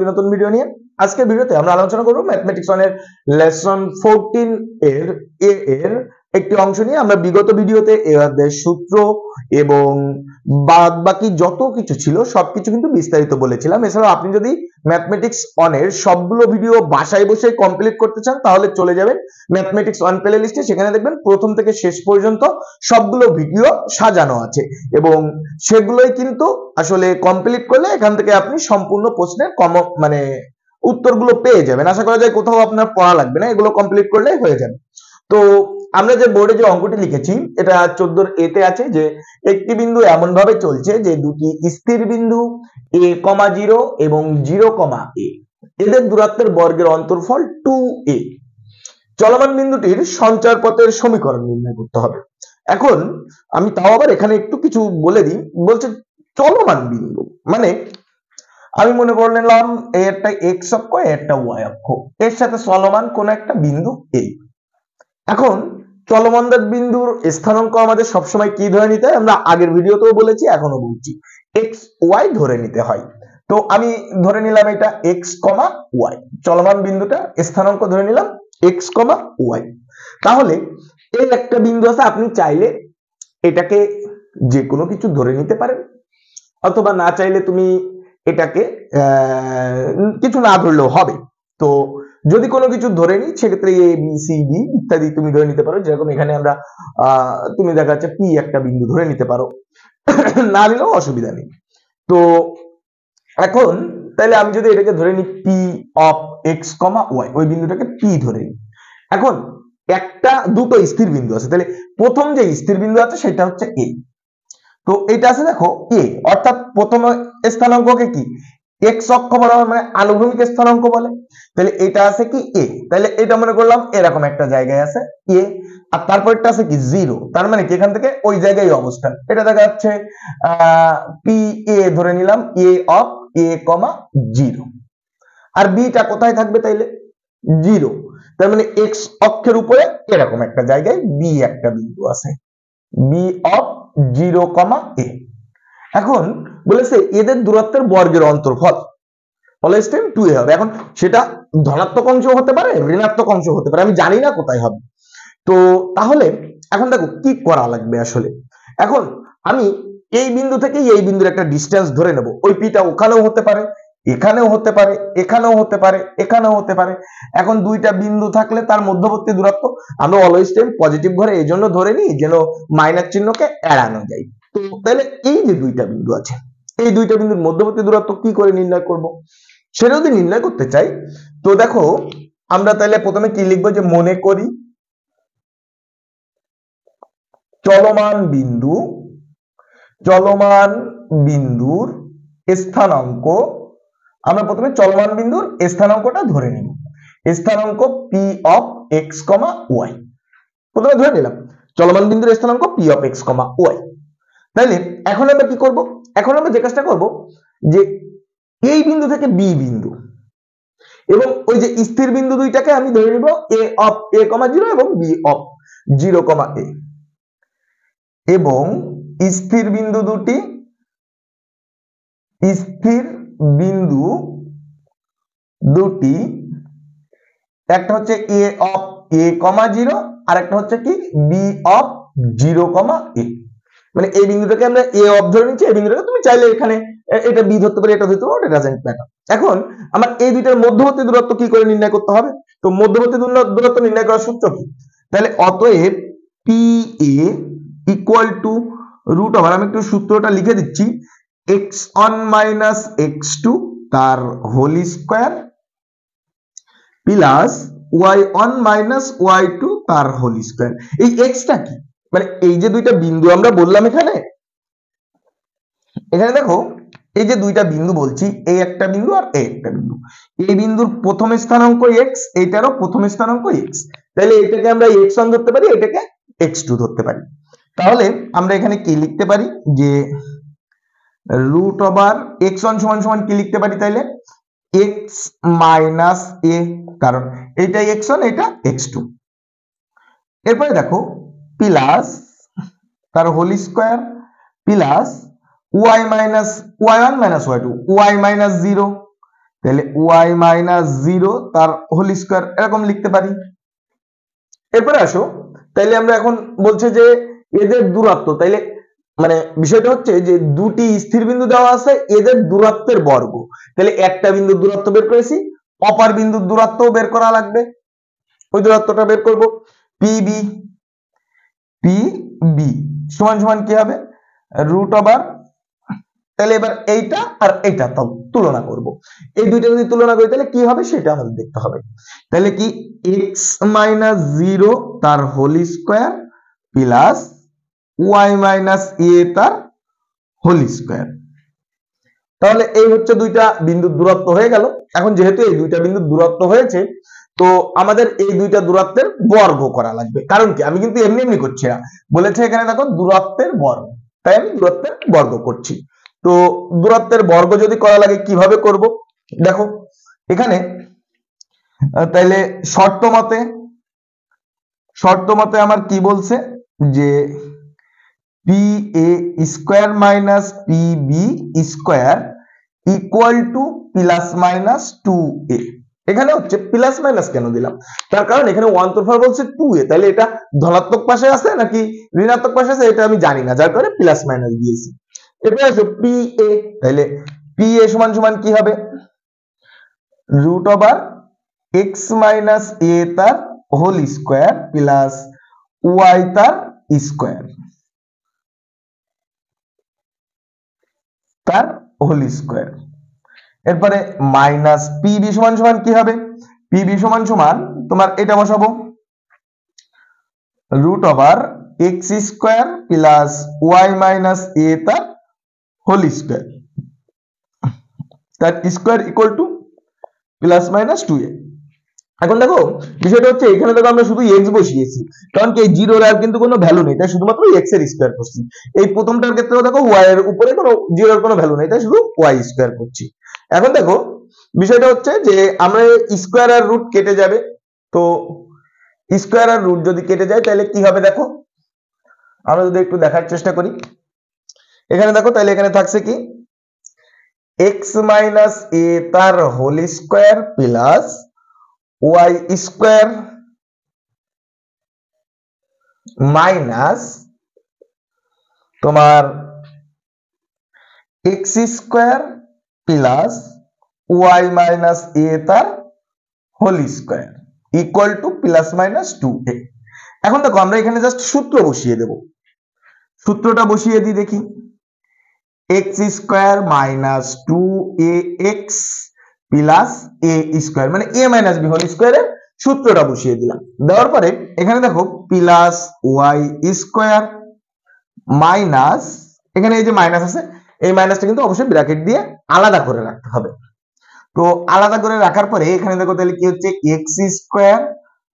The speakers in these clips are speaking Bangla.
নতুন ভিডিও নিয়ে আজকের ভিডিওতে আমরা আলোচনা করব ম্যাথমেটিক্স 1 এর লেসন 14 এর এ এর একটি অংশ নিয়ে। আমরা বিগত ভিডিওতে এর সূত্র এবং বাদ বাকি যত কিছু ছিল সবকিছু কিন্তু বিস্তারিত বলেছিলাম। এছাড়াও আপনি যদি ম্যাথমেটিক্স 1 এর সবগুলো ভিডিও বাসায় বসে কমপ্লিট করতে চান তাহলে চলে যাবেন ম্যাথমেটিক্স 1 প্লে লিস্টে। সেখানে দেখবেন প্রথম থেকে শেষ পর্যন্ত সবগুলো ভিডিও সাজানো আছে এবং সেগুলোই কিন্তু আসলে কমপ্লিট করলে এখান থেকে আপনি সম্পূর্ণ প্রশ্নের উত্তরগুলো পেয়ে যাবেন। আশা করা যায় কোথাও আপনার পড়া লাগবে না, এগুলো কমপ্লিট করলেই হয়ে যাবে। তো আমরা যে বোর্ডে যে অঙ্কটি লিখেছি এটা 14 এ তে আছে যে একটি বিন্দু এমন ভাবে চলছে যে দুটি স্থির বিন্দু a, 0 এবং 0, a এদের দূরত্বের বর্গের অন্তর্ফল 2a। চলমান বিন্দুটির সঞ্চার পথের সমীকরণ নির্ণয় করতে হবে। এখন আমি তাও আবার এখানে একটু কিছু বলে দিই। বলছে চলমান বিন্দু মানে আমি মনে করে নিলাম একটা এক্স অক্ষ একটা ওয়াই অক্ষ, এর সাথে চলমান কোন একটা বিন্দু এই। এখন চলমান বিন্দুর স্থানাঙ্ক আমাদের সবসময় কি ধরে নিতে হয়, আমরা আগের ভিডিওতেও বলেছি এখনো বলছি, এক্স ওয়াই ধরে নিতে হয়। তো আমি ধরে নিলাম এটা এক্স কমা ওয়াই, চলমান বিন্দুটা স্থানাঙ্ক ধরে নিলাম এক্স কমা ওয়াই। তাহলে এই একটা বিন্দু আছে, আপনি চাইলে এটাকে যে কোনো কিছু ধরে নিতে পারেন অথবা না চাইলে তুমি এটাকে কিছু না ধরলেও হবে। তো যদি কোনো কিছু ধরে নিই সেক্ষেত্রে এ বি সি ডি ইত্যাদি তুমি ধরে নিতে পারো। যেরকম এখানে আমরা তুমি দেখা যাচ্ছে পি একটা বিন্দু ধরে নিতে পারো, না নিলেও অসুবিধা নেই। তো এখন তাহলে আমি যদি এটাকে ধরে নিই P of X comma Y, ওই বিন্দুটাকে পি ধরে নিই। এখন দুটো স্থির বিন্দু আছে, তাহলে প্রথম যে স্থির বিন্দু আছে সেটা হচ্ছে এ। তো এটা আছে দেখো এ, অর্থাৎ প্রথম স্থানাঙ্ককে কি এক্স অক্ষ বরাবর মানে আনুভূমিক স্থানাঙ্ক বলে। তাহলে এটা আছে কি এ, তাহলে এটা মনে করলাম এরকম একটা জায়গায় আছে এ, আর তারপরটা আছে কি 0, তার মানে কি এখান থেকে ওই জায়গায় অবস্থান। এটা দেখা যাচ্ছে পি এ ধরে নিলাম এ of A comma 0, R beta কোথায় থাকবে তাইলে 0, তার মানে এক্স অক্ষের উপরে এরকম একটা জায়গায় বি একটা বিন্দু আছে, বি অফ 0, a। এখন বলেছে এদের দূরত্বের বর্গের অন্তর্ফল অলওয়েজ টাইম 2a হবে। এখন সেটা ধনাত্মক অংশ হতে পারে ঋণাত্মক অংশ হতে পারে, আমি জানি না কোথায় হবে। তো তাহলে এখন দেখো কি করা লাগবে আসলে। এখন আমি এই বিন্দু থেকে এই বিন্দুর একটা ডিসটেন্স ধরে নেব। ওই পিটা ওখানেও হতে পারে, এখানেও হতে পারে, এখানেও হতে পারে, এখানেও হতে পারে। এখন দুইটা বিন্দু থাকলে তার মধ্যবর্তী দূরত্ব আমরা অলওয়েজ টাইম পজিটিভ ঘরে এই জন্য ধরে নিই যেন মাইনাস চিহ্নকে এড়ানো যায়। তো তাহলে এই যে দুইটা বিন্দু আছে, এই দুইটা বিন্দুর মধ্যবর্তী দূরত্ব কি করে নির্ণয় করব, সেটা যদি নির্ণয় করতে চাই তো দেখো আমরা তাহলে প্রথমে কি লিখবো, যে মনে করি চলমান বিন্দুর স্থানাঙ্ক, আমরা প্রথমে চলমান বিন্দুর স্থানাঙ্কটা ধরে নিব। স্থানাঙ্ক P of X comma Y প্রথমে ধরে নিলাম, চলমান বিন্দুর স্থানাঙ্ক P of X comma Y. তাইলে এখন আমরা কি করব, এখন আমরা যে কাজটা করব যে এই বিন্দু থেকে বি বিন্দু এবং ওই যে স্থির বিন্দু দুইটাকে আমি ধরে নিব এ অফ এ কমা 0 এবং বি অফ 0, a এবং স্থির বিন্দু দুটি একটা হচ্ছে এ অফ এ কমা 0 আর একটা হচ্ছে কি বি অফ 0, a। মানে এই বিন্দুটাকে আমরা এ অফ ধরে নিচ্ছি, এই বিন্দুটাকে তুমি চাইলে এখানে এটা বি ধরতে পারি, এটা ধরতে পারো, এটা ডাজন্ট ম্যাটার। এখন আমার এই দুইটার মধ্যবর্তী দূরত্ব কি করে নির্ণয় করতে হবে, তো মধ্যবর্তী দূরত্ব নির্ণয় করার সূত্র কি, তাহলে অতএব P A equal to root over, আমি একটু সূত্রটা লিখে দিচ্ছি, x1 মাইনাস x2 তার whole square plus y1 minus y2 তার হোল স্কয়ার। এই এক্সটা কি, মানে এই যে দুইটা বিন্দু আমরা বললাম এখানে দেখো এই যে দুইটা বিন্দু বলছি, এই একটা বিন্দু আর এই একটা বিন্দু, এই বিন্দুর প্রথম স্থানাঙ্ক x, এইটারও প্রথম স্থানাঙ্ক x, তাহলে এটাকে আমরা x1 ধরতে পারি, এটাকে x2 ধরতে পারি। তাহলে আমরা এখানে কি লিখতে পারি, যে রুট ওভার x1 সমান সমান কি লিখতে পারি, তাইলে x মাইনাস a, কারণ এটা x1 এটা x2। এরপরে দেখো প্লাস তার whole square plus y minus y1 minus y2 y minus 0, তাহলে y মাইনাস 0 তার হোল স্কয়ার এরকম লিখতে পারি। এরপরে আসো, তাইলে আমরা এখন বলছে যে এদের দূরত্ব, তাইলে মানে বিষয়টা হচ্ছে যে দুটি স্থির বিন্দু দেওয়া আছে, এদের দূরত্বের বর্গ। তাহলে একটা বিন্দুর দূরত্ব বের করেছি, অপর বিন্দুর দূরত্বও বের করা লাগবে। ওই দূরত্বটা বের করব, পিবি সমান সমান কি হবে, রুট ওভার, তাহলে এবার এইটা আর এইটা তুলনা করব। এই দুইটা যদি তুলনা করি তাহলে কি হবে সেটা আমাদের দেখতে হবে। তাহলে কি x মাইনাস 0 তার whole square plus y minus a তার হোল স্কয়ার। তাহলে এই হচ্ছে দুইটা বিন্দুর দূরত্ব হয়ে গেল। এখন যেহেতু এই দুইটা বিন্দুর দূরত্ব হয়েছে, তো আমাদের এই দুইটা দূরত্বের বর্গ করা লাগবে। কারণ কি, আমি কিন্তু এমনি এমনি করছি না, বলেছে এখানে দেখো দূরত্বের বর্গ, তাই আমি দূরত্বের বর্গ করছি। তো দূরত্বের বর্গ যদি করা লাগে কিভাবে করব দেখো এখানে, তাইলে শর্ত মতে আমার কি বলছে যে P A square minus P B square equal to plus minus 2a। এখানে হচ্ছে প্লাস মাইনাস কেন দিলাম, তার কারণ এখানে অন্তর্ফল বলছে 2a, তাহলে এটা ধনাত্মক পাশে আছে নাকি ঋণাত্মক পাশে আছে এটা আমি জানি না, যার কারণে প্লাস মাইনাস দিয়েছি। এরপরে আসো পি এ, তাহলে পি এ সমান সমান কি হবে, root over x minus a তার হোল স্কয়ার প্লাস ওয়াই তার স্কয়ার তার হোল স্কয়ার। এরপরে মাইনাস পিবি সমান সমান কি হবে, পিবি সমান সমান তোমার এটা বসাবো, root over x square plus y minus a তার হোল স্কয়ার, তার square equal to plus minus 2a। এখন দেখো বিষয়টা হচ্ছে এখানে দেখো আমরা শুধু x বসিয়েছি, কারণ কি এই জিরোর আর কিন্তু কোনো ভ্যালু নেই, তাই শুধুমাত্র x এর স্কয়ার করছি। এই প্রথমটার ক্ষেত্রেও দেখো y এর উপরে কোনো জিরোর কোনো ভ্যালু নেই, তাই শুধু y স্কয়ার করছি। এখন দেখো বিষয়টা হচ্ছে যে আমরা স্কয়ার আর রুট কেটে যাবে, তো স্কয়ার আর রুট যদি কেটে যায় তাহলে কি হবে দেখো, আমরা যদি একটু দেখার চেষ্টা করি এখানে দেখো, তাহলে এখানে থাকছে কি x মাইনাস a তার whole square plus Y square minus তোমার x square plus y minus a তার whole square equal to plus minus 2a। এখন দেখো আমরা এখানে জাস্ট সূত্র বসিয়ে দেব, সূত্রটা বসিয়ে দিই দেখি, x square minus 2ax plus a square, মানে a মাইনাস b হোল স্কয়ারের সূত্রটা বসিয়ে দিলাম। দেওয়ার পরে এখানে দেখো প্লাস ওয়াই স্কয়ার মাইনাস, এখানে এই যে মাইনাস আছে এই মাইনাসটা কিন্তু অবশ্যই ব্র্যাকেট দিয়ে আলাদা করে রাখতে হবে। তো আলাদা করে রাখার পরে এখানে দেখো তাহলে কি হচ্ছে, X square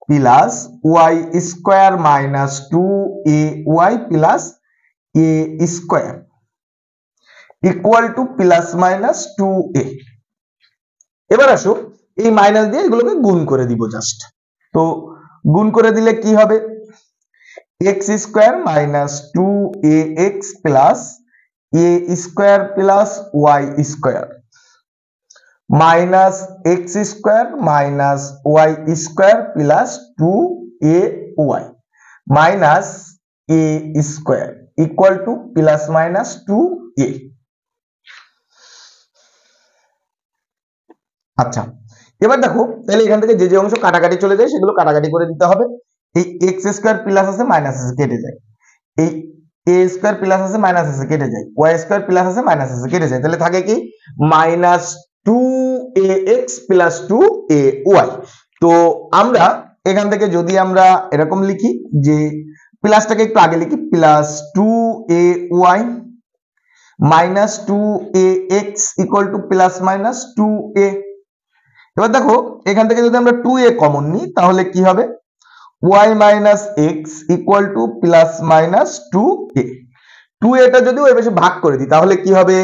plus Y square minus 2ay plus a square equal to plus minus 2a। এবার আসো এই মাইনাস দিয়ে এগুলোকে গুণ করে দিব জাস্ট, তো গুণ করে দিলে কি হবে, X square minus 2ax plus a square plus Y square minus X square minus Y square plus 2ay minus a square equal to plus minus 2a। আচ্ছা এবার দেখো তাহলে এখান থেকে যে যে অংশ কাটাকাটি চলে যায় সেগুলো কাটাকাটি করে দিতে হবে। এই এক্স স্কয়ার প্লাস আছে মাইনাস আছে কেটে যায়, এই এ স্কয়ার প্লাস আছে মাইনাস আছে কেটে যায়, ওয়াই স্কয়ার প্লাস আছে মাইনাস আছে কেটে যায়, তাহলে থাকে কি মাইনাস 2ax প্লাস 2ay। তো আমরা এখান থেকে যদি আমরা এরকম লিখি যে প্লাসটাকে একটু আগে লিখি, plus 2ay minus 2ax equal to plus minus 2a। এবার দেখো এখান থেকে যদি আমরা 2a কমন নিই তাহলে কি হবে, y minus x equal to plus minus 2a। 2a টা যদি ওই পাশে ভাগ করে দিই তাহলে কি হবে,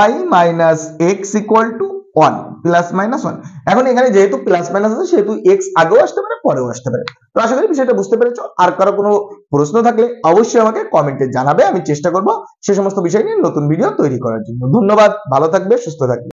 y minus x equal to 1 plus minus 1। এখন এখানে যেহেতু প্লাস মাইনাস আছে সেহেতু x আগেও আসতে পারে পরেও আসতে পারে। তো আশা করি বিষয়টা বুঝতে পেরেছো। আর কারো কোনো প্রশ্ন থাকলে অবশ্যই আমাকে কমেন্টে জানাবে, আমি চেষ্টা করব সে সমস্ত বিষয় নিয়ে নতুন ভিডিও তৈরি করার জন্য। ধন্যবাদ, ভালো থাকবে, সুস্থ থাকবে।